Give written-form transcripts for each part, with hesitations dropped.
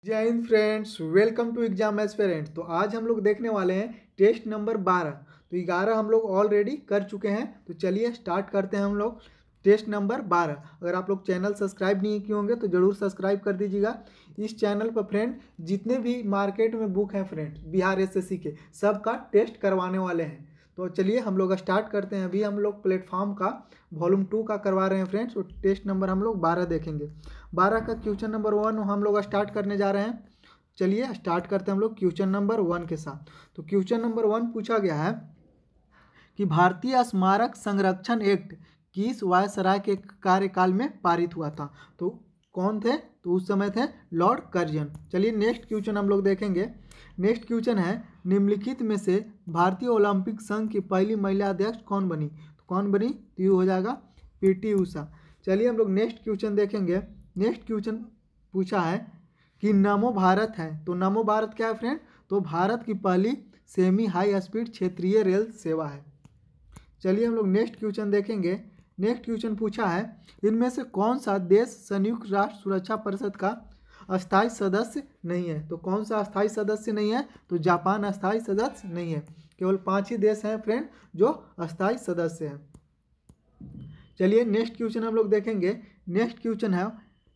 जय हिंद friends, welcome to exam aspirant. तो आज हम लोग देखने वाले हैं टेस्ट नंबर 12। तो 11 हम लोग ऑलरेडी कर चुके हैं। तो चलिए स्टार्ट करते हैं हम लोग टेस्ट नंबर 12। अगर आप लोग चैनल सब्सक्राइब नहीं किए होंगे तो ज़रूर सब्सक्राइब कर दीजिएगा। इस चैनल पर फ्रेंड जितने भी मार्केट में बुक हैं फ्रेंड बिहार एसएससी के सबका टेस्ट करवाने वाले हैं। तो चलिए हम लोग स्टार्ट करते हैं। अभी हम लोग प्लेटफॉर्म का वॉल्यूम 2 का करवा रहे हैं फ्रेंड्स। और टेस्ट नंबर हम लोग 12 देखेंगे। 12 का क्वेश्चन नंबर 1 हम लोग स्टार्ट करने जा रहे हैं। चलिए स्टार्ट करते हैं हम लोग क्वेश्चन नंबर 1 के साथ। तो क्वेश्चन नंबर 1 पूछा गया है कि भारतीय स्मारक संरक्षण एक्ट किस वायसराय के कार्यकाल में पारित हुआ था। तो कौन थे? तो उस समय थे लॉर्ड कर्जन। चलिए नेक्स्ट क्वेश्चन हम लोग देखेंगे। नेक्स्ट क्वेश्चन है निम्नलिखित में से भारतीय ओलंपिक संघ की पहली महिला अध्यक्ष कौन बनी। तो कौन बनी? तो ये हो जाएगा पीटी उषा। चलिए हम लोग नेक्स्ट क्वेश्चन देखेंगे। नेक्स्ट क्वेश्चन पूछा है कि नमो भारत है। तो नमो भारत क्या है फ्रेंड? तो भारत की पहली सेमी हाई स्पीड क्षेत्रीय रेल सेवा है। चलिए हम लोग नेक्स्ट क्वेश्चन देखेंगे। नेक्स्ट क्वेश्चन पूछा है इनमें से कौन सा देश संयुक्त राष्ट्र सुरक्षा परिषद का अस्थायी सदस्य नहीं है। तो कौन सा अस्थायी सदस्य नहीं है? तो जापान अस्थायी सदस्य नहीं है। केवल 5 ही देश हैं फ्रेंड जो अस्थायी सदस्य हैं। चलिए नेक्स्ट क्वेश्चन हम लोग देखेंगे। नेक्स्ट क्वेश्चन है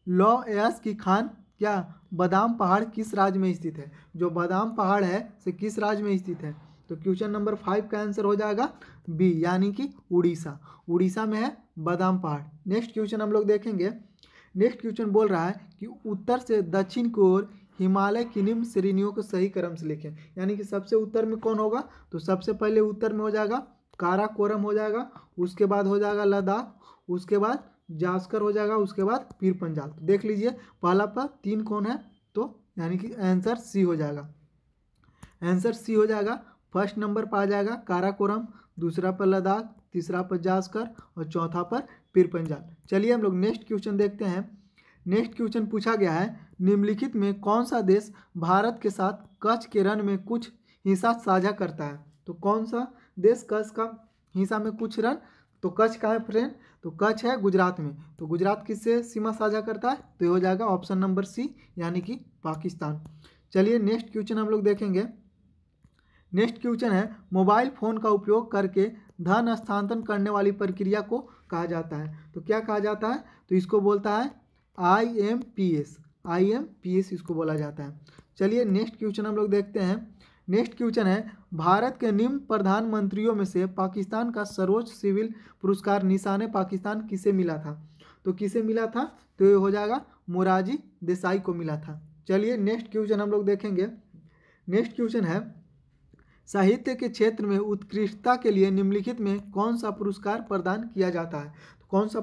लॉ एस की खान क्या बादाम पहाड़ किस राज्य में स्थित है। जो बादाम पहाड़ है से किस राज्य में स्थित है। तो क्वेश्चन नंबर 5 का आंसर हो जाएगा बी यानी कि उड़ीसा। उड़ीसा में है बादाम पहाड़। नेक्स्ट क्वेश्चन हम लोग देखेंगे। नेक्स्ट क्वेश्चन बोल रहा है कि उत्तर से दक्षिण की ओर हिमालय की निम्न श्रेणियों को सही क्रम से लिखें। यानी कि सबसे उत्तर में कौन होगा? तो सबसे पहले उत्तर में हो जाएगा काराकोरम हो जाएगा, उसके बाद हो जाएगा लद्दाख, उसके बाद जास्कर हो जाएगा, उसके बाद पीर पंजाल। तो देख लीजिए पहला पर 3 कौन है, तो यानी कि आंसर सी हो जाएगा। आंसर सी हो जाएगा। फर्स्ट नंबर पर आ जाएगा काराकोरम, दूसरा पर लद्दाख, तीसरा पर जास्कर और चौथा पर पीर पंजाल। चलिए हम लोग नेक्स्ट क्वेश्चन देखते हैं। नेक्स्ट क्वेश्चन पूछा गया है निम्नलिखित में कौन सा देश भारत के साथ कच्छ के रण में कुछ हिस्सा साझा करता है। तो कौन सा देश कच्छ का हिस्सा में कुछ रण? तो कच्छ का है फ्रेंड, तो कच्छ है गुजरात में। तो गुजरात किससे सीमा साझा करता है? तो ये हो जाएगा ऑप्शन नंबर सी यानी कि पाकिस्तान। चलिए नेक्स्ट क्वेश्चन हम लोग देखेंगे। नेक्स्ट क्वेश्चन है मोबाइल फ़ोन का उपयोग करके धन हस्तांतरण करने वाली प्रक्रिया को कहा जाता है। तो क्या कहा जाता है? तो इसको बोलता है IMPS। IMPS इसको बोला जाता है। चलिए नेक्स्ट क्वेश्चन हम लोग देखते हैं। नेक्स्ट क्वेश्चन है भारत के निम्न प्रधानमंत्रियों में से पाकिस्तान का सर्वोच्च सिविल पुरस्कार निशान पाकिस्तान किसे मिला था। तो किसे मिला था? तो ये हो जाएगा मोरारजी देसाई को मिला था। चलिए नेक्स्ट क्वेश्चन हम लोग देखेंगे। नेक्स्ट क्वेश्चन है साहित्य के क्षेत्र में उत्कृष्टता के लिए निम्नलिखित में कौन सा पुरस्कार प्रदान किया जाता है। तो कौन सा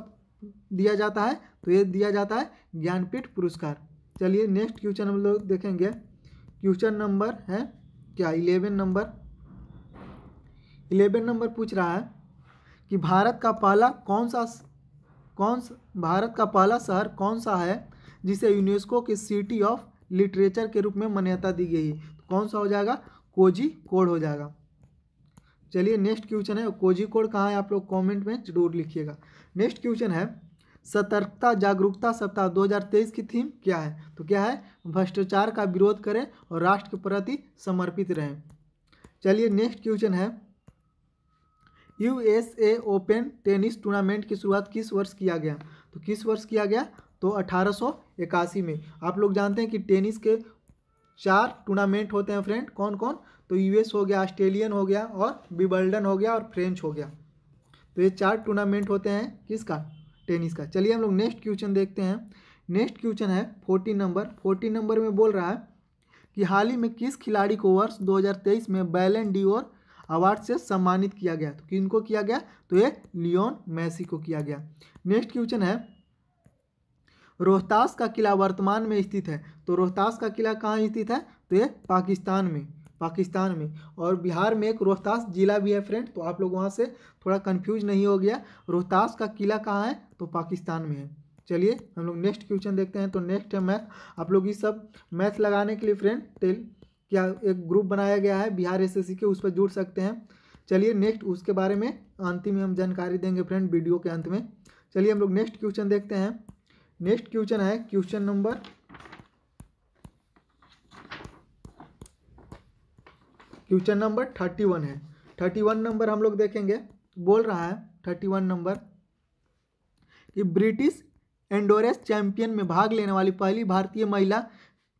दिया जाता है? तो ये दिया जाता है ज्ञानपीठ पुरस्कार। चलिए नेक्स्ट क्वेश्चन हम लोग देखेंगे। क्वेश्चन नंबर है क्या 11 नंबर। 11 नंबर पूछ रहा है कि भारत का पहला शहर कौन सा है जिसे यूनेस्को के सिटी ऑफ लिटरेचर के रूप में मान्यता दी गई है। तो कौन सा हो जाएगा? कोझिकोड हो जाएगा। चलिए नेक्स्ट क्वेश्चन है कोझिकोड कहाँ है आप लोग कमेंट में जरूर लिखिएगा। नेक्स्ट क्वेश्चन है सतर्कता जागरूकता सप्ताह 2023 की थीम क्या है। तो क्या है? भ्रष्टाचार का विरोध करें और राष्ट्र के प्रति समर्पित रहें। चलिए नेक्स्ट क्वेश्चन है USA ओपन टेनिस टूर्नामेंट की शुरुआत किस वर्ष किया गया। तो किस वर्ष किया गया? तो 1881 में। आप लोग जानते हैं कि टेनिस के 4 टूर्नामेंट होते हैं फ्रेंड। कौन कौन? तो US हो गया, ऑस्ट्रेलियन हो गया और विंबलडन हो गया और फ्रेंच हो गया। तो ये 4 टूर्नामेंट होते हैं किसका? टेनिस का। चलिए हम लोग नेक्स्ट क्वेश्चन देखते हैं। नेक्स्ट क्वेश्चन है 14 नंबर। 14 नंबर में बोल रहा है कि हाल ही में किस खिलाड़ी को वर्ष 2023 में बैलन डी'ओर अवार्ड से सम्मानित किया गया। तो किनको किया गया? तो ये लियोन मेसी को किया गया। नेक्स्ट क्वेश्चन है रोहतास का किला वर्तमान में स्थित है। तो रोहतास का किला कहाँ स्थित है? तो ये पाकिस्तान में और बिहार में एक रोहतास जिला भी है फ्रेंड। तो आप लोग वहाँ से थोड़ा कंफ्यूज नहीं हो गया। रोहतास का किला कहाँ है? तो पाकिस्तान में है। चलिए हम लोग नेक्स्ट क्वेश्चन देखते हैं। तो नेक्स्ट है मैथ। आप लोग ये सब मैथ लगाने के लिए फ्रेंड क्या एक ग्रुप बनाया गया है बिहार एसएससी के, उस पर जुड़ सकते हैं। चलिए नेक्स्ट उसके बारे में अंतिम में हम जानकारी देंगे फ्रेंड वीडियो के अंत में। चलिए हम लोग नेक्स्ट क्वेश्चन देखते हैं। नेक्स्ट क्वेश्चन है क्वेश्चन नंबर क्वेश्चन नंबर 31 है। 31 नंबर हम लोग देखेंगे। बोल रहा है 31 नंबर कि ब्रिटिश एंडोरेंस चैंपियन में भाग लेने वाली पहली भारतीय महिला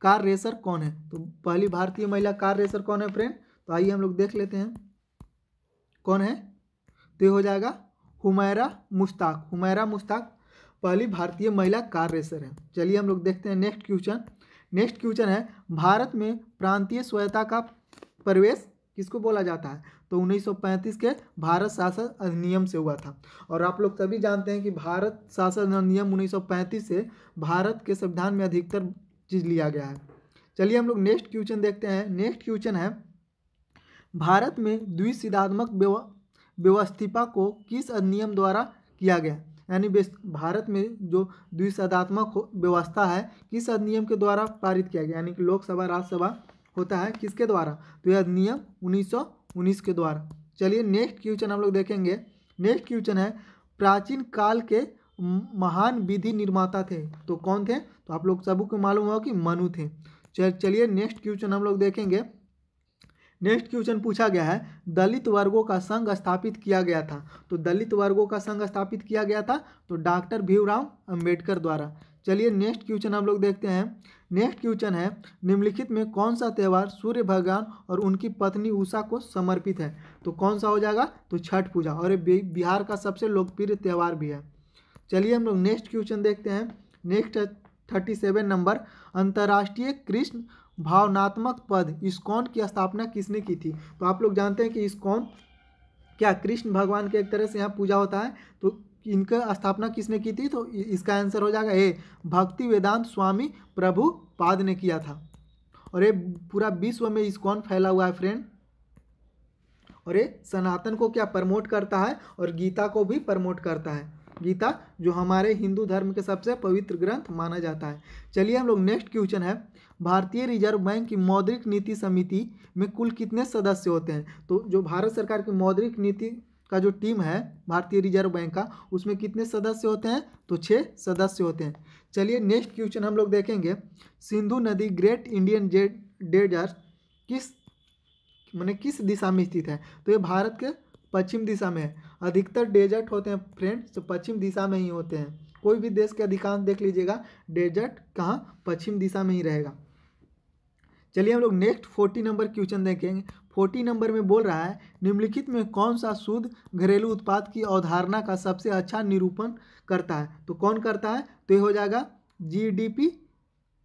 कार रेसर कौन है। तो पहली भारतीय महिला कार रेसर कौन है फ्रेंड, तो आइए हम लोग देख लेते हैं कौन है। तो ये हो जाएगा हुमैरा मुश्ताक। हुमैरा मुश्ताक पहली भारतीय महिला कार रेसर है। चलिए हम लोग देखते हैं नेक्स्ट क्वेश्चन। नेक्स्ट क्वेश्चन है भारत में प्रांतीय स्वायत्तता का प्रवेश किसको बोला जाता है। तो 1935 के भारत शासन अधिनियम से हुआ था। और आप लोग सभी जानते हैं कि भारत शासन अधिनियम 1935 से भारत के संविधान में अधिकतर चीज़ लिया गया है। चलिए हम लोग नेक्स्ट क्वेश्चन देखते हैं। नेक्स्ट क्वेश्चन है भारत में द्विसंधात्मक व्यवस्थिपा को किस अधिनियम द्वारा किया गया। यानी भारत में जो द्विसंधात्मक व्यवस्था है किस अधिनियम के द्वारा पारित किया गया, यानी कि लोकसभा राज्यसभा होता है किसके द्वारा, तो यह अधिनियम 1919 के द्वारा। चलिए नेक्स्ट क्वेश्चन हम लोग देखेंगे। नेक्स्ट क्वेश्चन है प्राचीन काल के महान विधि निर्माता थे तो कौन थे। तो आप लोग सबको मालूम होगा कि मनु थे। चलिए नेक्स्ट क्वेश्चन हम लोग देखेंगे। नेक्स्ट क्वेश्चन पूछा गया है दलित वर्गों का संघ स्थापित किया गया था। तो दलित वर्गों का संघ स्थापित किया गया था तो डॉक्टर भीमराव अंबेडकर द्वारा। चलिए नेक्स्ट क्वेश्चन हम लोग देखते हैं। नेक्स्ट क्वेश्चन है निम्नलिखित में कौन सा त्यौहार सूर्य भगवान और उनकी पत्नी उषा को समर्पित है। तो कौन सा हो जाएगा, तो छठ पूजा, और ये बिहार का सबसे लोकप्रिय त्यौहार भी है। चलिए हम लोग नेक्स्ट क्वेश्चन देखते हैं। नेक्स्ट 37 नंबर अंतर्राष्ट्रीय कृष्ण भावनात्मक पद इस्कॉन की स्थापना किसने की थी। तो आप लोग जानते हैं कि इस्कॉन क्या कृष्ण भगवान के एक तरह से यहाँ पूजा होता है, तो इनका स्थापना किसने की थी। तो इसका आंसर हो जाएगा ए भक्ति वेदांत स्वामी प्रभुपाद ने किया था। और ये पूरा विश्व में इस्कॉन फैला हुआ है फ्रेंड। और ये सनातन को क्या प्रमोट करता है और गीता को भी प्रमोट करता है। गीता जो हमारे हिंदू धर्म के सबसे पवित्र ग्रंथ माना जाता है। चलिए हम लोग नेक्स्ट क्वेश्चन है भारतीय रिजर्व बैंक की मौद्रिक नीति समिति में कुल कितने सदस्य होते हैं। तो जो भारत सरकार की मौद्रिक नीति का जो टीम है भारतीय रिजर्व बैंक का, उसमें कितने सदस्य होते हैं, तो 6 सदस्य होते हैं। चलिए नेक्स्ट क्वेश्चन हम लोग देखेंगे सिंधु नदी ग्रेट इंडियन डेजर्ट किस दिशा में स्थित है। तो ये भारत के पश्चिम दिशा में है। अधिकतर डेजर्ट होते हैं फ्रेंड्स तो पश्चिम दिशा में ही होते हैं। कोई भी देश के अधिकांश देख लीजिएगा डेजर्ट कहाँ, पश्चिम दिशा में ही रहेगा। चलिए हम लोग नेक्स्ट 40 नंबर क्वेश्चन देखेंगे। 40 नंबर में बोल रहा है निम्नलिखित में कौन सा शुद्ध घरेलू उत्पाद की अवधारणा का सबसे अच्छा निरूपण करता है। तो कौन करता है, तो ये हो जाएगा जीडीपी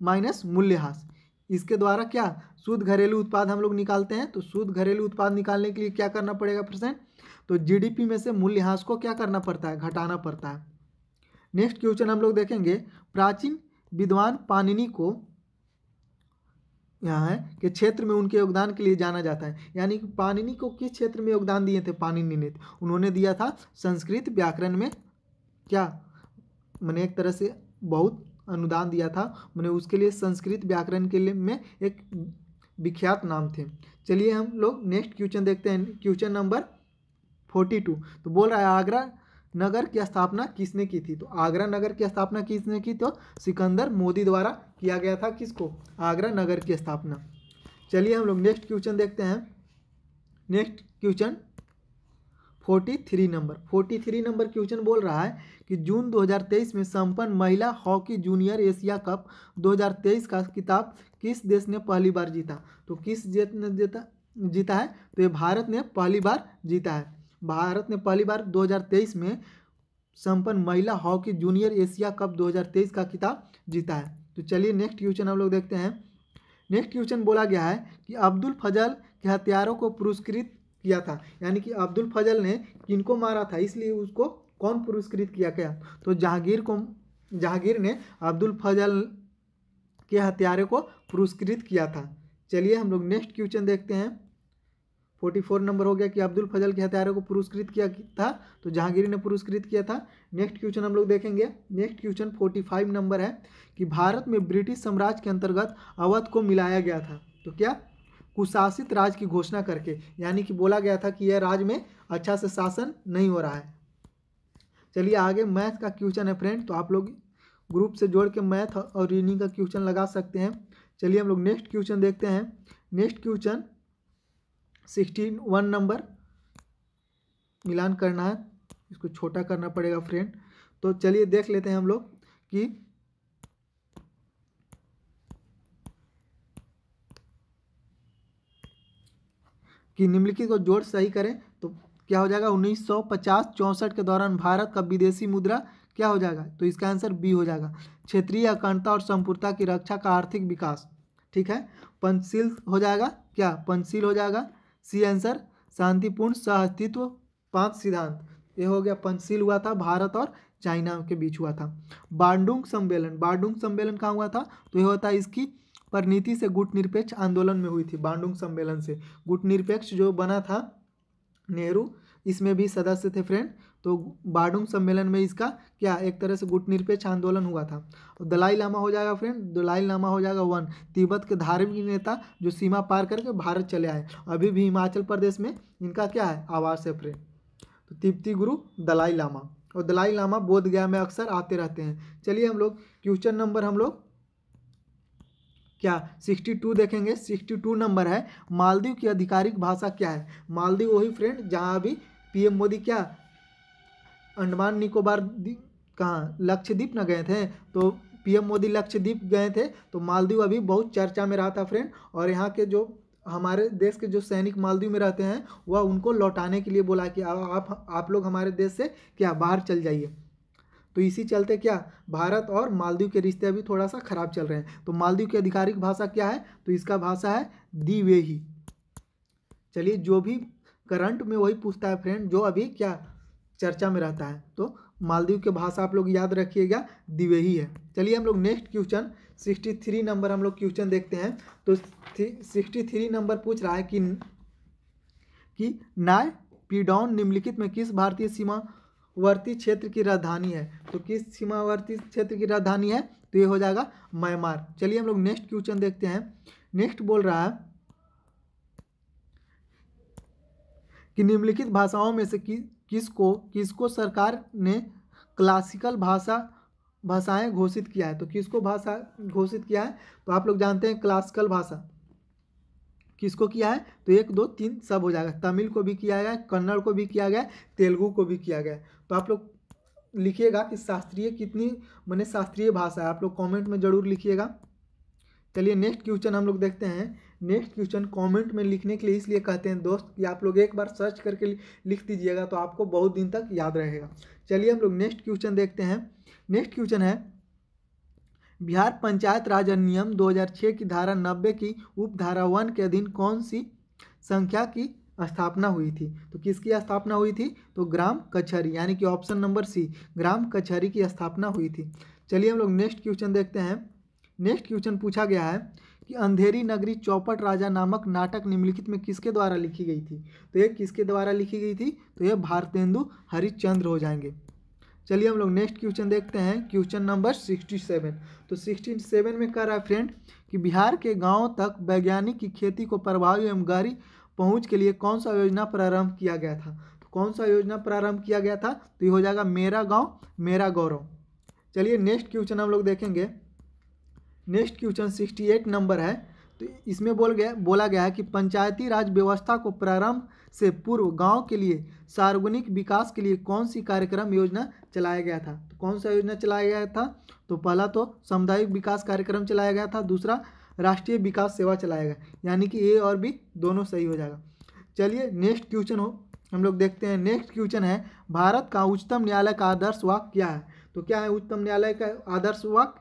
माइनस मूल्यह्रास। इसके द्वारा क्या शुद्ध घरेलू उत्पाद हम लोग निकालते हैं। तो शुद्ध घरेलू उत्पाद निकालने के लिए क्या करना पड़ेगा परसेंट, तो जीडीपी में से मूल्यह्रास को क्या करना पड़ता है, घटाना पड़ता है। नेक्स्ट क्वेश्चन हम लोग देखेंगे प्राचीन विद्वान पाणिनि को यहाँ है कि क्षेत्र में उनके योगदान के लिए जाना जाता है। यानी कि पाणिनि को किस क्षेत्र में योगदान दिए थे पाणिनि ने, उन्होंने दिया था संस्कृत व्याकरण में। क्या मैंने एक तरह से बहुत अनुदान दिया था मैंने उसके लिए, संस्कृत व्याकरण के लिए में एक विख्यात नाम थे। चलिए हम लोग नेक्स्ट क्वेश्चन देखते हैं। क्वेश्चन नंबर 42 तो बोल रहा है आगरा नगर की स्थापना किसने की थी। तो आगरा नगर की स्थापना किसने की, तो सिकंदर मोदी द्वारा किया गया था। किसको, आगरा नगर की स्थापना। चलिए हम लोग नेक्स्ट क्वेश्चन देखते हैं। Next question 43 number. 43 number question बोल रहा है कि जून 2023 में संपन्न महिला हॉकी जूनियर एशिया कप 2023 का खिताब किस देश ने पहली बार जीता। तो किस देश ने जीता है, तो ये भारत ने पहली बार जीता है। भारत ने पहली बार 2023 में संपन्न महिला हॉकी जूनियर एशिया कप 2023 का खिताब जीता है। तो चलिए नेक्स्ट क्वेश्चन हम लोग देखते हैं। नेक्स्ट क्वेश्चन बोला गया है कि अब्दुल फजल के हत्यारों को पुरस्कृत किया था। यानी कि अब्दुल फजल ने किनको मारा था, इसलिए उसको कौन पुरस्कृत किया गया, तो जहांगीर ने अब्दुल फजल के हत्यारे को पुरस्कृत किया था। चलिए हम लोग नेक्स्ट क्वेश्चन देखते हैं। 44 नंबर हो गया कि अब्दुल फजल के हत्यारे को पुरस्कृत किया था तो जहांगीर ने पुरस्कृत किया था। नेक्स्ट क्वेश्चन हम लोग देखेंगे। नेक्स्ट क्वेश्चन 45 नंबर है कि भारत में ब्रिटिश साम्राज्य के अंतर्गत अवध को मिलाया गया था। तो क्या, कुशासित राज की घोषणा करके, यानी कि बोला गया था कि यह राज्य में अच्छा से शासन नहीं हो रहा है। चलिए आगे मैथ का क्वेश्चन है फ्रेंड, तो आप लोग ग्रुप से जोड़ के मैथ और रीजनिंग का क्वेश्चन लगा सकते हैं। चलिए हम लोग नेक्स्ट क्वेश्चन देखते हैं। नेक्स्ट क्वेश्चन 61 नंबर मिलान करना है, इसको छोटा करना पड़ेगा फ्रेंड। तो चलिए देख लेते हैं हम लोग कि निम्नलिखित को जोड़ सही करें तो क्या हो जाएगा। 1950-64 के दौरान भारत का विदेशी मुद्रा क्या हो जाएगा, तो इसका आंसर बी हो जाएगा। क्षेत्रीय अखंडता और संपूर्णता की रक्षा का आर्थिक विकास, ठीक है। पंचशील हो जाएगा, क्या पंचशील हो जाएगा, सी आंसर। शांतिपूर्ण सहअस्तित्व 5 सिद्धांत, ये हो गया पंचशील हुआ था, भारत और चाइना के बीच हुआ था। बांडुंग सम्मेलन, बांडुंग सम्मेलन कहाँ हुआ था, तो ये होता है इसकी परिणति से गुटनिरपेक्ष आंदोलन में हुई थी। बांडुंग सम्मेलन से गुटनिरपेक्ष जो बना था नेहरू, इसमें भी सदस्य थे फ्रेंड। तो बांडुंग सम्मेलन में इसका क्या एक तरह से गुटनिरपेक्ष आंदोलन हुआ था। दलाई लामा हो जाएगा फ्रेंड, दलाई लामा हो जाएगा 1, तिब्बत के धार्मिक नेता जो सीमा पार करके भारत चले आए, अभी भी हिमाचल प्रदेश में इनका क्या है आवास है फ्रेंड। तो तिब्बती गुरु दलाई लामा, और दलाई लामा बोध गया में अक्सर आते रहते हैं। चलिए हम लोग क्वेश्चन नंबर हम लोग क्या 62 देखेंगे। 62 नंबर है, मालदीव की आधिकारिक भाषा क्या है। मालदीव वही फ्रेंड जहाँ अभी पीएम मोदी क्या अंडमान निकोबार कहाँ लक्षद्वीप न गए थे, तो पीएम मोदी लक्षद्वीप गए थे, तो मालदीव अभी बहुत चर्चा में रहा था फ्रेंड। और यहाँ के जो हमारे देश के जो सैनिक मालदीव में रहते हैं वह उनको लौटाने के लिए बोला कि आप लोग हमारे देश से क्या बाहर चल जाइए। तो इसी चलते क्या भारत और मालदीव के रिश्ते अभी थोड़ा सा खराब चल रहे हैं। तो मालदीव की आधिकारिक भाषा क्या है, तो इसका भाषा है दिवेही। चलिए जो भी करंट में वही पूछता है फ्रेंड जो अभी क्या चर्चा में रहता है। तो मालदीव की भाषा आप लोग याद रखिएगा दिवेही है। चलिए हम लोग नेक्स्ट क्वेश्चन 63 नंबर हम लोग क्वेश्चन देखते हैं। तो 63 नंबर पूछ रहा है कि नाय पीडॉन निम्नलिखित में किस भारतीय सीमावर्ती क्षेत्र की राजधानी है। तो किस सीमावर्ती क्षेत्र की राजधानी है, तो ये हो जाएगा म्यांमार। चलिए हम लोग नेक्स्ट क्वेश्चन देखते हैं। नेक्स्ट बोल रहा है कि निम्नलिखित भाषाओं में से किसको सरकार ने क्लासिकल भाषाएं घोषित किया है। तो किसको भाषा घोषित किया है, तो आप लोग जानते हैं क्लासिकल भाषा किसको किया है, तो 1 2 3 सब हो जाएगा। तमिल को भी किया गया, कन्नड़ को भी किया गया, तेलुगु को भी किया गया। तो आप लोग लिखिएगा कि शास्त्रीय कितनी माने शास्त्रीय भाषा है, आप लोग कमेंट में जरूर लिखिएगा। चलिए नेक्स्ट क्वेश्चन हम लोग देखते हैं। नेक्स्ट क्वेश्चन कमेंट में लिखने के लिए इसलिए कहते हैं दोस्त कि आप लोग एक बार सर्च करके लिख दीजिएगा तो आपको बहुत दिन तक याद रहेगा। चलिए हम लोग नेक्स्ट क्वेश्चन देखते हैं। नेक्स्ट क्वेश्चन है बिहार पंचायत राज अधिनियम 2006 की धारा 90 की उपधारा 1 के अधीन कौन सी संख्या की स्थापना हुई थी। तो किसकी स्थापना हुई थी, तो ग्राम कचहरी, यानी कि ऑप्शन नंबर सी ग्राम कचहरी की स्थापना हुई थी। चलिए हम लोग नेक्स्ट क्वेश्चन देखते हैं। नेक्स्ट क्वेश्चन पूछा गया है कि अंधेरी नगरी चौपट राजा नामक नाटक निम्नलिखित में किसके द्वारा लिखी गई थी। तो ये किसके द्वारा लिखी गई थी, तो ये भारतेंदु हरिश्चंद्र हो जाएंगे। चलिए हम लोग नेक्स्ट क्वेश्चन देखते हैं। Question number 67। तो 67 में कह रहा है फ्रेंड कि बिहार के गाँव तक वैज्ञानिक की खेती को प्रभावी एवं गहरी पहुँच के लिए कौन सा योजना प्रारंभ किया गया था। तो कौन सा योजना प्रारंभ किया गया था, तो ये हो जाएगा मेरा गाँव मेरा गौरव। चलिए नेक्स्ट क्वेश्चन हम लोग देखेंगे। नेक्स्ट क्वेश्चन 68 नंबर है। तो इसमें बोला गया है कि पंचायती राज व्यवस्था को प्रारंभ से पूर्व गांव के लिए सार्वजनिक विकास के लिए कौन सी कार्यक्रम योजना चलाया गया था। तो कौन सा योजना चलाया गया था, तो पहला तो सामुदायिक विकास कार्यक्रम चलाया गया था, दूसरा राष्ट्रीय विकास सेवा चलाया गया, यानी कि ए और बी दोनों सही हो जाएगा। चलिए नेक्स्ट क्वेश्चन हम लोग देखते हैं। नेक्स्ट क्वेश्चन है भारत का उच्चतम न्यायालय का आदर्श वाक्य क्या है। तो क्या है उच्चतम न्यायालय का आदर्श वाक्य,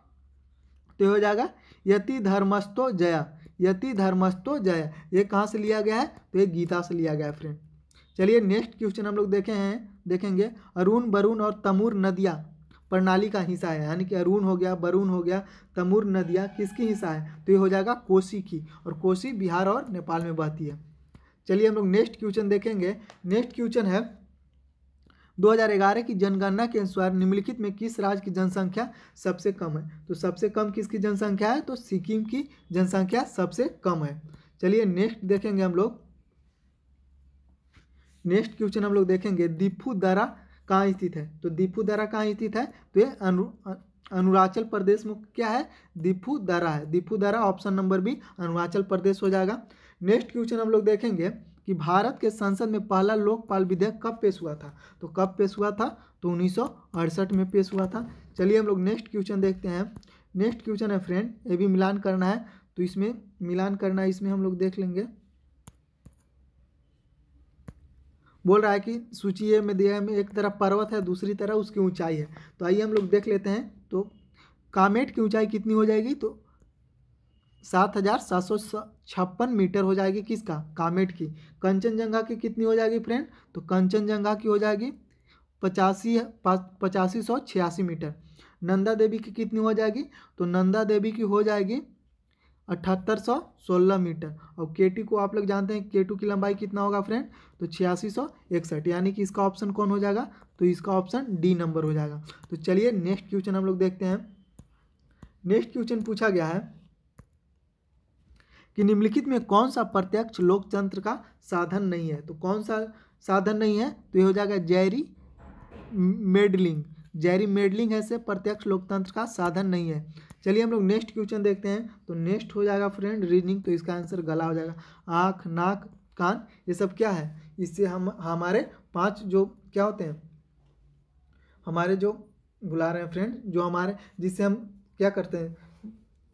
तो हो जाएगा यति धर्मस्थो जया, यति धर्मस्थो जया। ये कहाँ से लिया गया है, तो ये गीता से लिया गया है फ्रेंड। चलिए नेक्स्ट क्वेश्चन हम लोग देखेंगे। अरुण वरुण और तमूर नदियाँ प्रणाली का हिस्सा है, यानी कि अरुण हो गया वरुण हो गया तमूर नदियाँ किसकी हिस्सा है, तो ये हो जाएगा कोसी की, और कोसी बिहार और नेपाल में बहती है। चलिए हम लोग नेक्स्ट क्वेश्चन देखेंगे। नेक्स्ट क्वेश्चन है 2011 की जनगणना के अनुसार निम्नलिखित में किस राज्य की जनसंख्या सबसे कम है। तो सबसे कम किसकी जनसंख्या है, तो सिक्किम की जनसंख्या सबसे कम है। चलिए नेक्स्ट देखेंगे हम लोग। नेक्स्ट क्वेश्चन हम लोग देखेंगे दीफू दर्रा कहाँ स्थित है। तो दीफू दर्रा कहाँ स्थित है, तो ये अरुणाचल प्रदेश में क्या है, दीफू दर्रा है। दीफू दर्रा option number B Arunachal Pradesh हो जाएगा। नेक्स्ट क्वेश्चन हम लोग देखेंगे कि भारत के संसद में पहला लोकपाल विधेयक कब पेश हुआ था? तो कब पेश हुआ था? तो 1968 में पेश हुआ था। चलिए हम लोग नेक्स्ट क्वेश्चन देखते हैं। नेक्स्ट क्वेश्चन है फ्रेंड, ये भी मिलान करना है, तो इसमें मिलान करना है, इसमें हम लोग देख लेंगे। बोल रहा है कि सूची ए में दिया है, में एक तरफ पर्वत है, दूसरी तरफ उसकी ऊंचाई है। तो आइए हम लोग देख लेते हैं। तो कामेट की ऊंचाई कितनी हो जाएगी? तो 7,756 मीटर हो जाएगी। किसका? कामेट की। कंचनजंगा की कितनी हो जाएगी फ्रेंड? तो कंचनजंगा की हो जाएगी 8586 मीटर। नंदा देवी की कितनी हो जाएगी? तो नंदा देवी की हो जाएगी 7816 मीटर। और केटी को आप लोग जानते हैं, केटू की लंबाई कितना होगा फ्रेंड? तो 8661, यानी कि इसका ऑप्शन कौन हो जाएगा? तो इसका ऑप्शन डी नंबर हो जाएगा। तो चलिए नेक्स्ट क्वेश्चन हम लोग देखते हैं। नेक्स्ट क्वेश्चन पूछा गया है कि निम्नलिखित में कौन सा प्रत्यक्ष लोकतंत्र का साधन नहीं है? तो कौन सा साधन नहीं है? तो ये हो जाएगा जेरी मेडलिंग। जेरी मेडलिंग ऐसे प्रत्यक्ष लोकतंत्र का साधन नहीं है। चलिए हम लोग नेक्स्ट क्वेश्चन देखते हैं। तो नेक्स्ट हो जाएगा फ्रेंड रीजनिंग, तो इसका आंसर गला हो जाएगा। आँख, नाक, कान, ये सब क्या है? इससे हम हमारे 5 जो क्या होते हैं, हमारे जो बुला रहे हैं फ्रेंड, जो हमारे जिससे हम क्या करते हैं,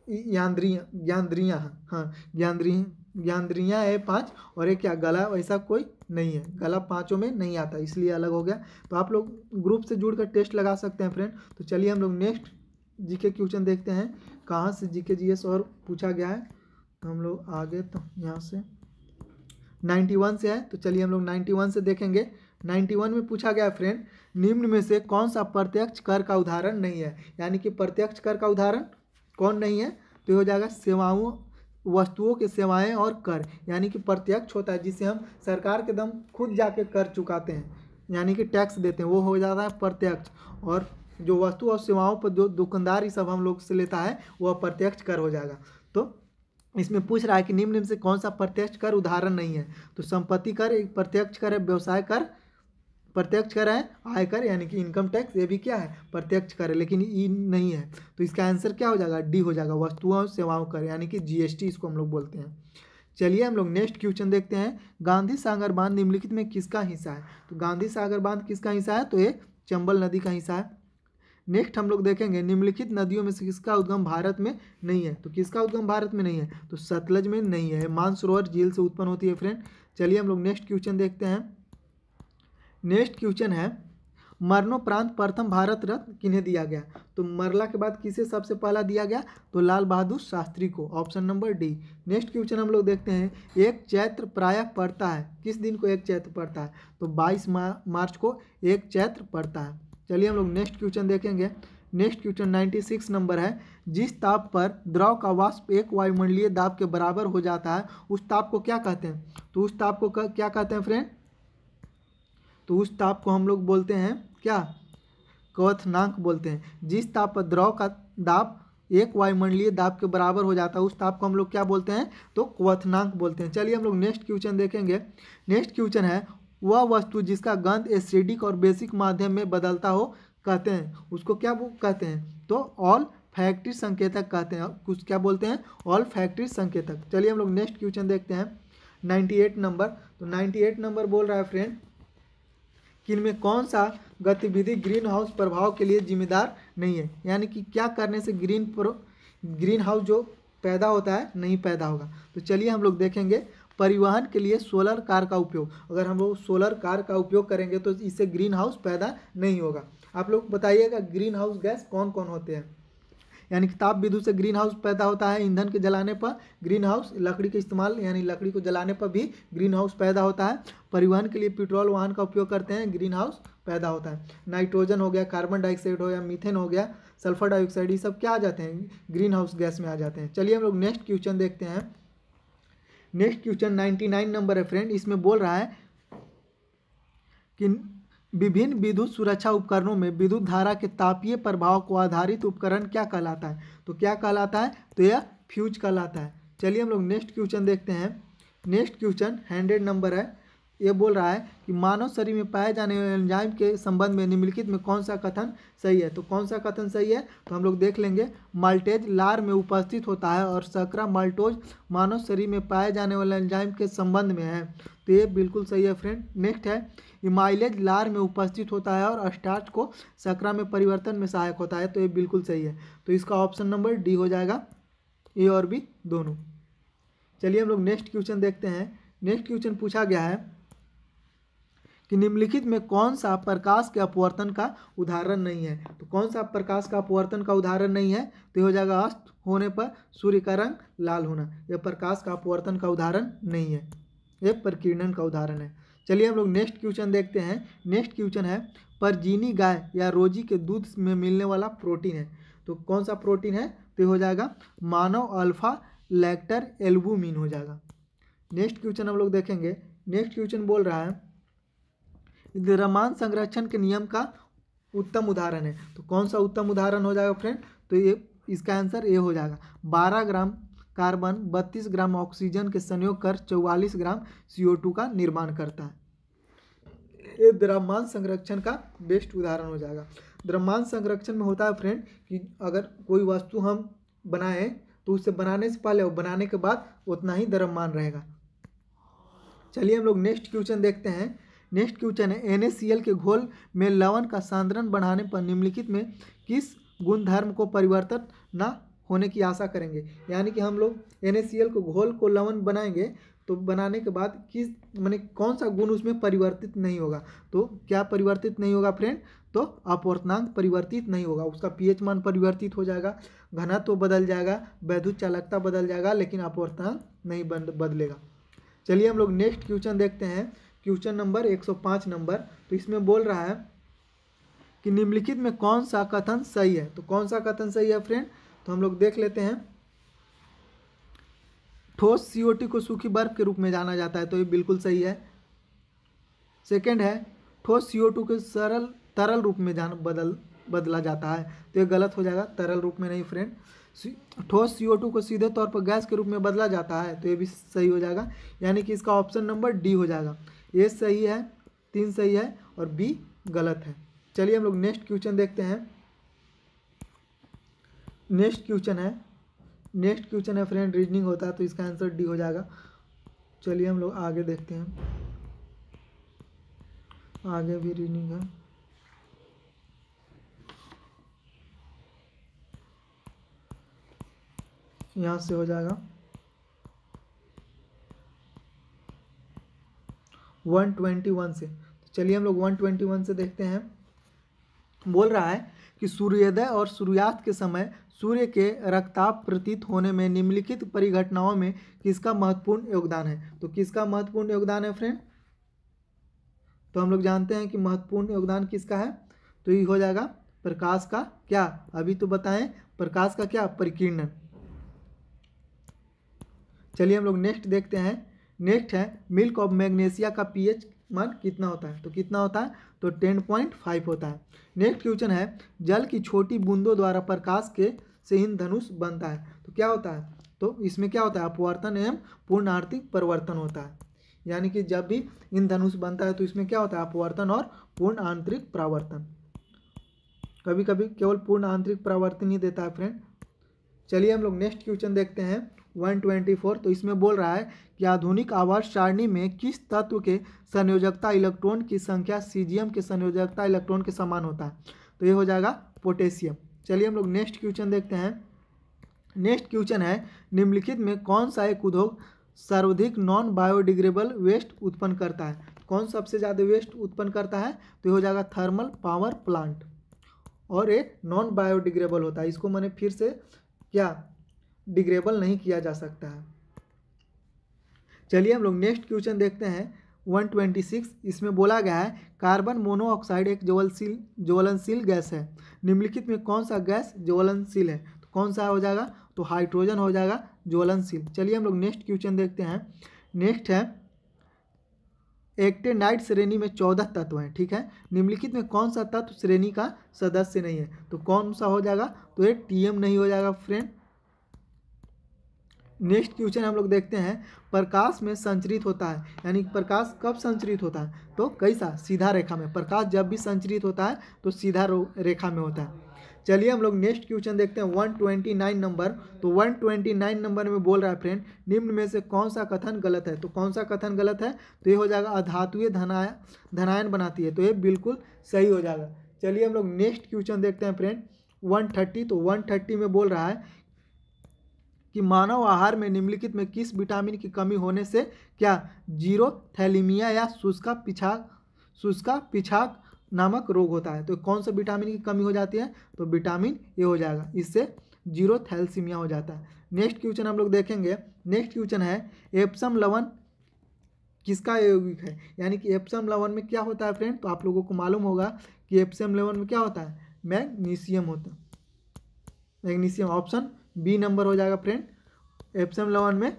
ज्ञानेंद्रियाँ, हाँ ज्ञानेंद्रियाँ है 5। और एक क्या गला, वैसा कोई नहीं है, गला 5 में नहीं आता, इसलिए अलग हो गया। तो आप लोग ग्रुप से जुड़कर टेस्ट लगा सकते हैं फ्रेंड। तो चलिए हम लोग नेक्स्ट जीके क्वेश्चन देखते हैं। कहाँ से जीके जीएस और पूछा गया है, तो हम लोग आगे तो यहाँ से 91 से है। तो चलिए हम लोग 91 से देखेंगे। 91 में पूछा गया फ्रेंड, निम्न में से कौन सा प्रत्यक्ष कर का उदाहरण नहीं है? यानी कि प्रत्यक्ष कर का उदाहरण कौन नहीं है? तो ये हो जाएगा सेवाओं, वस्तुओं के सेवाएं और कर, यानी कि प्रत्यक्ष होता है जिससे हम सरकार के दम खुद जाके कर चुकाते हैं, यानी कि टैक्स देते हैं, वो हो जाता है प्रत्यक्ष। और जो वस्तु और सेवाओं पर जो दुकानदार ये सब हम लोग से लेता है, वह प्रत्यक्ष कर हो जाएगा। तो इसमें पूछ रहा है कि निम्न में से कौन सा प्रत्यक्ष कर उदाहरण नहीं है? तो संपत्ति कर एक प्रत्यक्ष कर है, व्यवसाय कर प्रत्यक्ष कर है, आयकर यानी कि इनकम टैक्स ये भी क्या है? प्रत्यक्ष कर है, लेकिन ई नहीं है। तो इसका आंसर क्या हो जाएगा? डी हो जाएगा, वस्तुओं और सेवाओं कर, यानी कि जीएसटी इसको हम लोग बोलते हैं। चलिए हम लोग नेक्स्ट क्वेश्चन देखते हैं। गांधी सागर बांध निम्नलिखित में किसका हिस्सा है? तो गांधी सागर बांध किसका हिस्सा है? तो ये चंबल नदी का हिस्सा है। नेक्स्ट हम लोग देखेंगे, निम्नलिखित नदियों में से किसका उद्गम भारत में नहीं है? तो किसका उद्गम भारत में नहीं है? तो सतलज में नहीं है, मानसरोवर झील से उत्पन्न होती है फ्रेंड। चलिए हम लोग नेक्स्ट क्वेश्चन देखते हैं। नेक्स्ट क्वेश्चन है, मरणोपरांत प्रथम भारत रत्न किन्हें दिया गया? तो मरला के बाद किसे सबसे पहला दिया गया? तो लाल बहादुर शास्त्री को, option number D. Next question हम लोग देखते हैं, एक चैत्र प्रायः पड़ता है, किस दिन को एक चैत्र पड़ता है? तो 22 मार्च को एक चैत्र पड़ता है। चलिए हम लोग नेक्स्ट क्वेश्चन देखेंगे। नेक्स्ट क्वेश्चन 96 नंबर है, जिस ताप पर द्रव का वाष्प एक वायुमंडलीय दाब के बराबर हो जाता है, उस ताप को क्या कहते हैं? तो उस ताप को क्या कहते हैं फ्रेंड? तो उस ताप को हम लोग बोलते हैं क्या? क्वथनांक बोलते हैं। जिस ताप पर द्रव का दाब एक वायुमंडलीय दाब के बराबर हो जाता है, उस ताप को हम लोग क्या बोलते हैं? तो क्वथनांक बोलते हैं। चलिए हम लोग नेक्स्ट क्वेश्चन देखेंगे। नेक्स्ट क्वेश्चन है, वह वस्तु जिसका गंध एसिडिक और बेसिक माध्यम में बदलता हो कहते हैं, उसको क्या कहते हैं? तो ऑल फैक्ट्री संकेतक कहते हैं। कुछ क्या बोलते हैं? ऑल फैक्ट्री संकेतक। चलिए हम लोग नेक्स्ट क्वेश्चन देखते हैं। 98 नंबर, तो 98 नंबर बोल रहा है फ्रेंड कि इनमें कौन सा गतिविधि ग्रीन हाउस प्रभाव के लिए जिम्मेदार नहीं है? यानी कि क्या करने से ग्रीन हाउस जो पैदा होता है नहीं पैदा होगा? तो चलिए हम लोग देखेंगे। परिवहन के लिए सोलर कार का उपयोग, अगर हम लोग सोलर कार का उपयोग करेंगे तो इससे ग्रीन हाउस पैदा नहीं होगा। आप लोग बताइएगा ग्रीन हाउस गैस कौन कौन होते हैं? यानी कि ताप विद्युत से ग्रीन हाउस पैदा होता है, ईंधन के जलाने पर ग्रीन हाउस, लकड़ी के इस्तेमाल यानी लकड़ी को जलाने पर भी ग्रीन हाउस पैदा होता है। परिवहन के लिए पेट्रोल वाहन का उपयोग करते हैं, ग्रीन हाउस पैदा होता है। नाइट्रोजन हो गया, कार्बन डाइऑक्साइड हो गया, मीथेन हो गया, सल्फर डाइऑक्साइड, ये सब क्या आ जाते हैं? ग्रीन हाउस गैस में आ जाते हैं। चलिए हम लोग नेक्स्ट क्वेश्चन देखते हैं। नेक्स्ट क्वेश्चन 99 नंबर है फ्रेंड। इसमें बोल रहा है कि विभिन्न विद्युत सुरक्षा उपकरणों में विद्युत धारा के तापीय प्रभाव को आधारित उपकरण क्या कहलाता है? तो क्या कहलाता है? तो यह फ्यूज कहलाता है। चलिए हम लोग नेक्स्ट क्वेश्चन देखते हैं। नेक्स्ट क्वेश्चन 100 नंबर है। ये बोल रहा है कि मानव शरीर में पाए जाने वाले एंजाइम के संबंध में निम्नलिखित में कौन सा कथन सही है। तो कौन सा कथन सही है, तो हम लोग देख लेंगे। माल्टेज लार में उपस्थित होता है और सकरा माल्टोज मानव शरीर में पाए जाने वाले एंजाइम के संबंध में है, तो ये बिल्कुल सही है फ्रेंड। नेक्स्ट है इमाइलेज लार में उपस्थित होता है और स्टार्च को सकरा में परिवर्तन में सहायक होता है, तो ये बिल्कुल सही है। तो इसका ऑप्शन नंबर डी हो जाएगा, ए और बी दोनों। चलिए हम लोग नेक्स्ट क्वेश्चन देखते हैं। नेक्स्ट क्वेश्चन पूछा गया है कि निम्नलिखित में कौन सा प्रकाश के अपवर्तन का उदाहरण नहीं है। तो कौन सा प्रकाश का अपवर्तन का उदाहरण नहीं है, तो हो जाएगा अस्त होने पर सूर्य का रंग लाल होना। यह प्रकाश का अपवर्तन का उदाहरण नहीं है, यह प्रकीर्णन का उदाहरण है। चलिए हम लोग नेक्स्ट क्वेश्चन देखते हैं। नेक्स्ट क्वेश्चन है परजीनी गाय या रोजी के दूध में मिलने वाला प्रोटीन है। तो कौन सा प्रोटीन है, तो हो जाएगा मानव अल्फा लैक्टर एल्बुमिन हो जाएगा। नेक्स्ट क्वेश्चन हम लोग देखेंगे। नेक्स्ट क्वेश्चन बोल रहा है द्रव्यमान संरक्षण के नियम का उत्तम उदाहरण है। तो कौन सा उत्तम उदाहरण हो जाएगा फ्रेंड, तो ये इसका आंसर ये हो जाएगा 12 ग्राम कार्बन 32 ग्राम ऑक्सीजन के संयोग कर 44 ग्राम CO2 का निर्माण करता है। ये द्रव्यमान संरक्षण का बेस्ट उदाहरण हो जाएगा। द्रव्यमान संरक्षण में होता है फ्रेंड कि अगर कोई वस्तु हम बनाएं तो उसे बनाने से पहले और बनाने के बाद उतना ही द्रव्यमान रहेगा। चलिए हम लोग नेक्स्ट क्वेश्चन देखते हैं। नेक्स्ट क्वेश्चन है NaCl के घोल में लवण का सांद्रण बढ़ाने पर निम्नलिखित में किस गुणधर्म को परिवर्तित न होने की आशा करेंगे। यानी कि हम लोग NaCl को घोल को लवण बनाएंगे तो बनाने के बाद किस माने कौन सा गुण उसमें परिवर्तित नहीं होगा। तो क्या परिवर्तित नहीं होगा फ्रेंड, तो अपवर्तनांक परिवर्तित नहीं होगा। उसका pH मान परिवर्तित हो जाएगा, घनत्व तो बदल जाएगा, वैद्युत चालकता बदल जाएगा, लेकिन अपवर्तनांक नहीं बदलेगा। चलिए हम लोग नेक्स्ट क्वेश्चन देखते हैं। Question number 105 number. तो इसमें बोल रहा है कि निम्नलिखित में कौन सा कथन सही है। तो कौन सा कथन सही है फ्रेंड, तो हम लोग देख लेते हैं। ठोस CO2 को सूखी बर्फ के रूप में जाना जाता है, तो ये बिल्कुल सही है। सेकंड है ठोस CO2 के तरल रूप में बदला जाता है, तो ये गलत हो जाएगा, तरल रूप में नहीं फ्रेंड। ठोस CO2 को सीधे तौर पर गैस के रूप में बदला जाता है, तो ये भी सही हो जाएगा। यानी कि इसका ऑप्शन नंबर डी हो जाएगा। ए सही है, 3 सही है और बी गलत है। चलिए हम लोग नेक्स्ट क्वेश्चन देखते हैं। नेक्स्ट क्वेश्चन है फ्रेंड रीजनिंग होता है, तो इसका आंसर डी हो जाएगा। चलिए हम लोग आगे देखते हैं। आगे भी रीजनिंग है। यहाँ से हो जाएगा 121 से। तो चलिए हम लोग 121 से देखते हैं। बोल रहा है कि सूर्योदय और सूर्यास्त के समय सूर्य के रक्तताप प्रतीत होने में निम्नलिखित परिघटनाओं में किसका महत्वपूर्ण योगदान है। तो किसका महत्वपूर्ण योगदान है फ्रेंड, तो हम लोग जानते हैं कि महत्वपूर्ण योगदान किसका है, तो ये हो जाएगा प्रकाश का क्या, अभी तो बताएं, प्रकाश का क्या, परिकीर्णन। चलिए हम लोग नेक्स्ट देखते हैं। नेक्स्ट है मिल्क ऑफ मैग्नीशिया का pH मान कितना होता है। तो कितना होता है, तो 10.5 होता है। नेक्स्ट क्वेश्चन है जल की छोटी बूंदों द्वारा प्रकाश के से इंद्रधनुष बनता है। तो क्या होता है, तो इसमें क्या होता है, अपवर्तन एवं पूर्ण आंतरिक परिवर्तन होता है। यानी कि जब भी इंद्रधनुष बनता है तो इसमें क्या होता है, अपवर्तन और पूर्ण आंतरिक परावर्तन। कभी कभी केवल पूर्ण आंतरिक परावर्तन ही देता है फ्रेंड। चलिए हम लोग नेक्स्ट क्वेश्चन देखते हैं 124। तो इसमें बोल रहा है कि आधुनिक आवर्त सारणी में किस तत्व के संयोजकता इलेक्ट्रॉन की संख्या सीजियम के संयोजकता इलेक्ट्रॉन के समान होता है। तो ये हो जाएगा पोटेशियम। चलिए हम लोग नेक्स्ट क्वेश्चन देखते हैं। नेक्स्ट क्वेश्चन है निम्नलिखित में कौन सा एक उद्योग सर्वाधिक नॉन बायोडिग्रेडेबल वेस्ट उत्पन्न करता है। कौन सबसे ज़्यादा वेस्ट उत्पन्न करता है, तो ये हो जाएगा थर्मल पावर प्लांट, और एक नॉन बायोडिग्रेडेबल होता है। इसको मैंने फिर से क्या डिग्रेडेबल नहीं किया जा सकता है। चलिए हम लोग नेक्स्ट क्वेश्चन देखते हैं 126। इसमें बोला गया है कार्बन मोनोऑक्साइड एक ज्वलनशील गैस है, निम्नलिखित में कौन सा गैस ज्वलनशील है। तो कौन सा हो जाएगा, तो हाइड्रोजन हो जाएगा ज्वलनशील। चलिए हम लोग नेक्स्ट क्वेश्चन देखते हैं। नेक्स्ट है एक्टेनाइड श्रेणी में 14 तत्व हैं, ठीक है, निम्नलिखित में कौन सा तत्व श्रेणी का सदस्य नहीं है। तो कौन सा हो जाएगा, तो ये TM नहीं हो जाएगा फ्रेंड। नेक्स्ट क्वेश्चन हम लोग देखते हैं, प्रकाश में संचरित होता है, यानी प्रकाश कब संचरित होता है, तो कैसा, सीधा रेखा में। प्रकाश जब भी संचरित होता है तो सीधा रेखा में होता है। चलिए हम लोग नेक्स्ट क्वेश्चन देखते हैं 129 नंबर। तो 129 नंबर में बोल रहा है फ्रेंड, निम्न में से कौन सा कथन गलत है। तो कौन सा कथन गलत है, तो ये हो जाएगा अधातुएं धनायन बनाती है, तो ये बिल्कुल सही हो जाएगा। चलिए हम लोग नेक्स्ट क्वेश्चन देखते हैं फ्रेंड 130। तो 130 में बोल रहा है कि मानव आहार में निम्नलिखित में किस विटामिन की कमी होने से क्या जीरोथैलेमिया या शुष्का पिछाक नामक रोग होता है। तो कौन सा विटामिन की कमी हो जाती है, तो विटामिन ए हो जाएगा, इससे जीरोथैलेसीमिया हो जाता है। नेक्स्ट क्वेश्चन हम लोग देखेंगे, नेक्स्ट क्वेश्चन है एप्सम लवण किसका यौगिक है, यानी कि एप्सम लवण में क्या होता है फ्रेंड, तो आप लोगों को मालूम होगा कि एप्सम लवण में क्या होता है, मैग्नीशियम होता है, मैग्नीशियम। ऑप्शन बी नंबर हो जाएगा फ्रेंड, एप्सम लवण में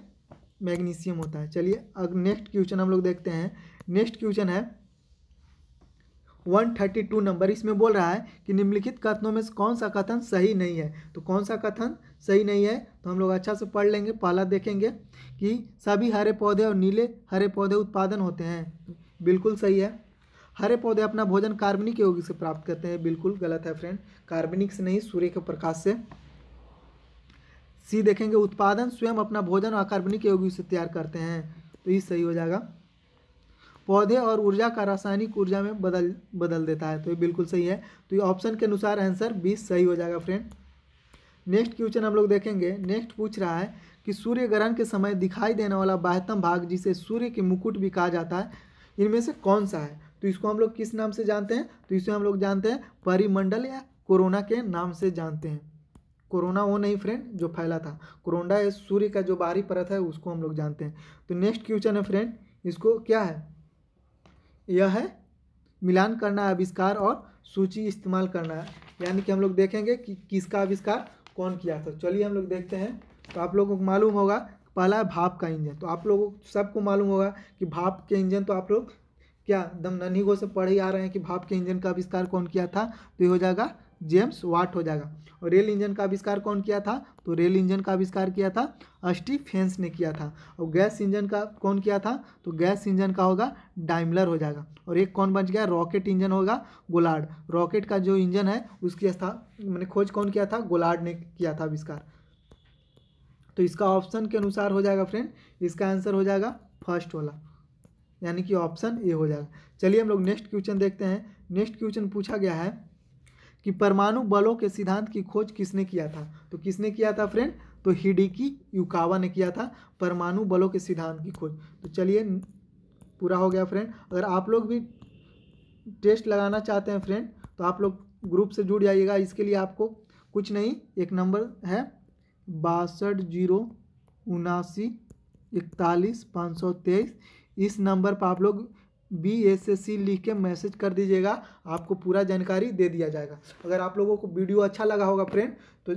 मैग्नीशियम होता है। चलिए अब नेक्स्ट क्वेश्चन हम लोग देखते हैं। नेक्स्ट क्वेश्चन है 132 नंबर। इसमें बोल रहा है कि निम्नलिखित कथनों में कौन सा कथन सही नहीं है। तो कौन सा कथन सही नहीं है, तो हम लोग अच्छा से पढ़ लेंगे। पहला देखेंगे कि सभी हरे पौधे और नीले हरे पौधे उत्पादन होते हैं, बिल्कुल सही है। हरे पौधे अपना भोजन कार्बनिक यौगिक से प्राप्त करते हैं, बिल्कुल गलत है फ्रेंड, कार्बनिक से नहीं, सूर्य के प्रकाश से। सी देखेंगे उत्पादन स्वयं अपना भोजन अकार्बनिक यौगिक से तैयार करते हैं, तो ये सही हो जाएगा। पौधे और ऊर्जा का रासायनिक ऊर्जा में बदल देता है, तो ये बिल्कुल सही है। तो ये ऑप्शन के अनुसार आंसर 20 सही हो जाएगा फ्रेंड। नेक्स्ट क्वेश्चन हम लोग देखेंगे। नेक्स्ट पूछ रहा है कि सूर्य ग्रहण के समय दिखाई देने वाला बाह्यतम भाग जिसे सूर्य के मुकुट भी कहा जाता है, इनमें से कौन सा है। तो इसको हम लोग किस नाम से जानते हैं, तो इसे हम लोग जानते हैं परिमंडल या कोरोना के नाम से जानते हैं। कोरोना वो नहीं फ्रेंड जो फैला था, कोरोना है सूर्य का जो बाहरी परत है उसको हम लोग जानते हैं। तो नेक्स्ट क्वेश्चन है फ्रेंड, इसको क्या है, यह है मिलान करना, आविष्कार और सूची इस्तेमाल करना है, यानी कि हम लोग देखेंगे कि किसका आविष्कार कौन किया था। चलिए हम लोग देखते हैं। तो आप लोगों को मालूम होगा पहला है भाप का इंजन। तो आप लोगों सबको मालूम होगा कि भाप के इंजन, तो आप लोग क्या दम नन्हीगो से पढ़े ही आ रहे हैं कि भाप के इंजन का आविष्कार कौन किया था, तो ये हो जाएगा जेम्स वाट हो जाएगा। और रेल इंजन का आविष्कार कौन किया था, तो रेल इंजन का आविष्कार किया था स्टीफेंस ने किया था। और गैस इंजन का कौन किया था, तो गैस इंजन का होगा डाइमलर हो जाएगा। और एक कौन बच गया, रॉकेट इंजन होगा गोलार्ड। रॉकेट का जो इंजन है उसकी मैंने खोज कौन किया था, गोलार्ड ने किया था आविष्कार। तो इसका ऑप्शन के अनुसार हो जाएगा फ्रेंड, इसका आंसर हो जाएगा फर्स्ट वाला, यानी कि ऑप्शन ए हो जाएगा। चलिए हम लोग नेक्स्ट क्वेश्चन देखते हैं। नेक्स्ट क्वेश्चन पूछा गया है कि परमाणु बलों के सिद्धांत की खोज किसने किया था। तो किसने किया था फ्रेंड, तो हिडेकी युकावा ने किया था परमाणु बलों के सिद्धांत की खोज। तो चलिए पूरा हो गया फ्रेंड। अगर आप लोग भी टेस्ट लगाना चाहते हैं फ्रेंड, तो आप लोग ग्रुप से जुड़ जाइएगा। इसके लिए आपको कुछ नहीं, एक नंबर है 6207941523। इस नंबर पर आप लोग BSSC लिख के मैसेज कर दीजिएगा, आपको पूरा जानकारी दे दिया जाएगा। अगर आप लोगों को वीडियो अच्छा लगा होगा फ्रेंड, तो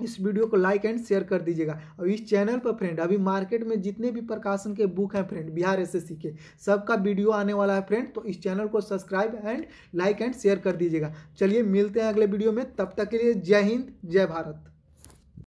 इस वीडियो को लाइक एंड शेयर कर दीजिएगा। और इस चैनल पर फ्रेंड अभी मार्केट में जितने भी प्रकाशन के बुक हैं फ्रेंड बिहार SSC के, सबका वीडियो आने वाला है फ्रेंड, तो इस चैनल को subscribe and like and share कर दीजिएगा। चलिए मिलते हैं अगले वीडियो में, तब तक के लिए जय हिंद जय भारत।